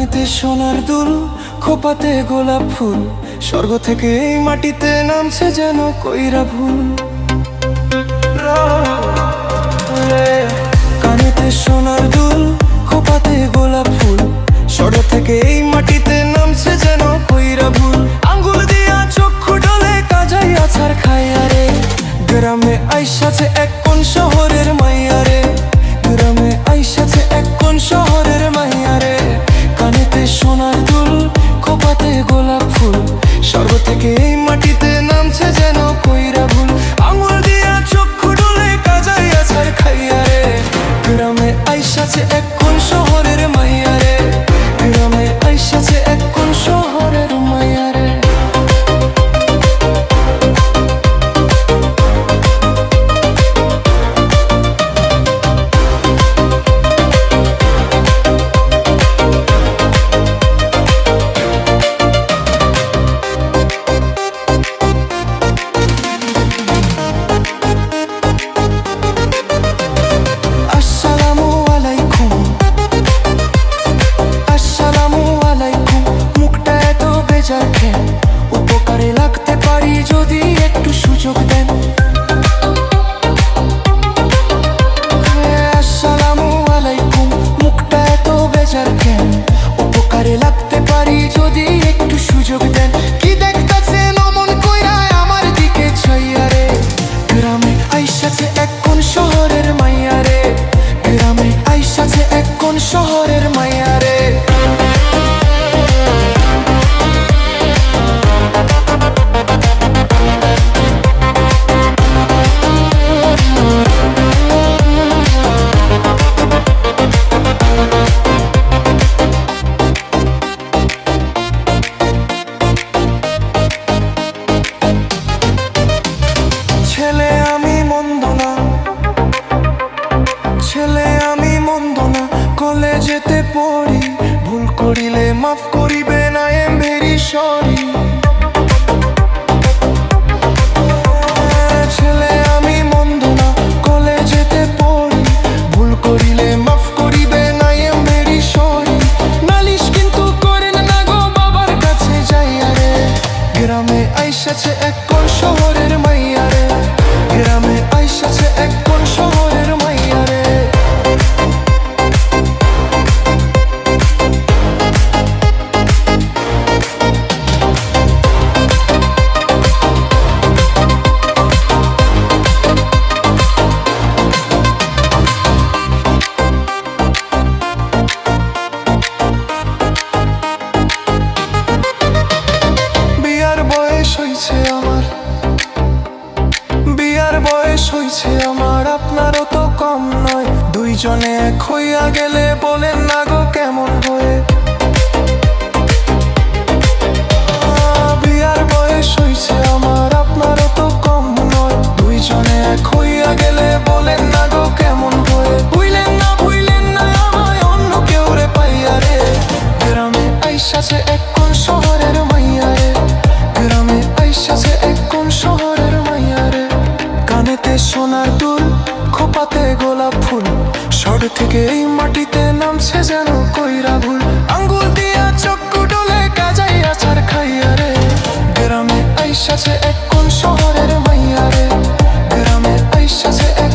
কানেতে সোনার দুল, খোপাতে গোলাপ ফুল, স্বর্গ থেকে এই মাটিতে নামছে যেন কইরা ভুল। কানেতে সোনার দুল, খোপাতে গোলাপ ফুল, স্বর্গ থেকে এই মাটিতে নামছে যেন কইরা ভুল। আঙ্গুল দিয়া চক্ষু ডলে কাজাই আছার খাইয়ারে, গ্রামে আইসাছে এক কোন শহরের মাইয়ারে, গ্রামে আইসাছে এক কোন শহরের মাইয়ারে। কানেতে সোনার দুল, খোপাতে গোলাপ ফুল, স্বর্গ থেকে এই মাটিতে নামছে যেন কইরা ভুল। আঙ্গুল দিয়া চক্ষু ডলে কাজাই আছার খাইয়ারে, গ্রামে আইসাছে এক কোন শহরের মাইয়ারে, গ্রামে আইসাছে এক কোন শহরের মাইয়ারে। উপকারে লাগতে পারি যদি একটু সুযোগ দেন। আসসালামু আলাইকুম, মুখটা এত বেজার কেন? উপকারে লাগতে পারি যদি একটু সুযোগ দেন। কি দেখতাছেন অমন কইরা আমার দিকে চাইয়ারে, গ্রামে আইসাছে এক কোন শহরের মাইয়ারে, গ্রামে আইসাছে এক কোন শহরের মাইয়ারে। ছেলে আমি মন্দ না, ছেলে আমি মন্দ না, কলেজেতে পড়ি, ভুল করিলে মাফ করিবেন, আই এম ভেরি সরি। ছেলে আমি মন্দ না, কলেজেতে পড়ি, ভুল করিলে মাফ করিবেন, আই এম ভেরি সরি। নালিশ কিন্তু করেন না গো বাবার কাছে যাইয়ারে, গ্রামে আইসাছে এক কোন শহরের মাইয়ারে, গ্রামে আইসাছে এক কোন শহরের মাইয়ারে। বিয়ার বয়স হইছে আমার, বিয়ার বয়স হইছে আমার, আপনারও তো কম নয়। দুইজনে এক হইয়া গেলে বলেন না গো কেমন হয়ে। বিয়ার বয়স হইছে আমার, আপনারও তো কম নয়। দুইজনে এক হইয়া গেলে বলেন না গো কেমন হয়ে। ভুইলেন না আমায় অন্য কেউ রে পাইয়ারে, গ্রামে আইসাছে এক কোন শহরের মাইয়ারে, গ্রামে আইসাছে এক কোন শহরের মাইয়ারে। কানেতে সোনার দুল, খোপাতে গোলাপ ফুল, স্বর্গ থেকে এই মাটিতে নামছে যেন কইরা ভুল। আঙ্গুল দিয়া চক্ষু ডলে কাজাই আছার খাইয়ারে, গ্রামে আইসাছে এক কোন শহরের মাইয়ারে, গ্রামে আইসাছে এক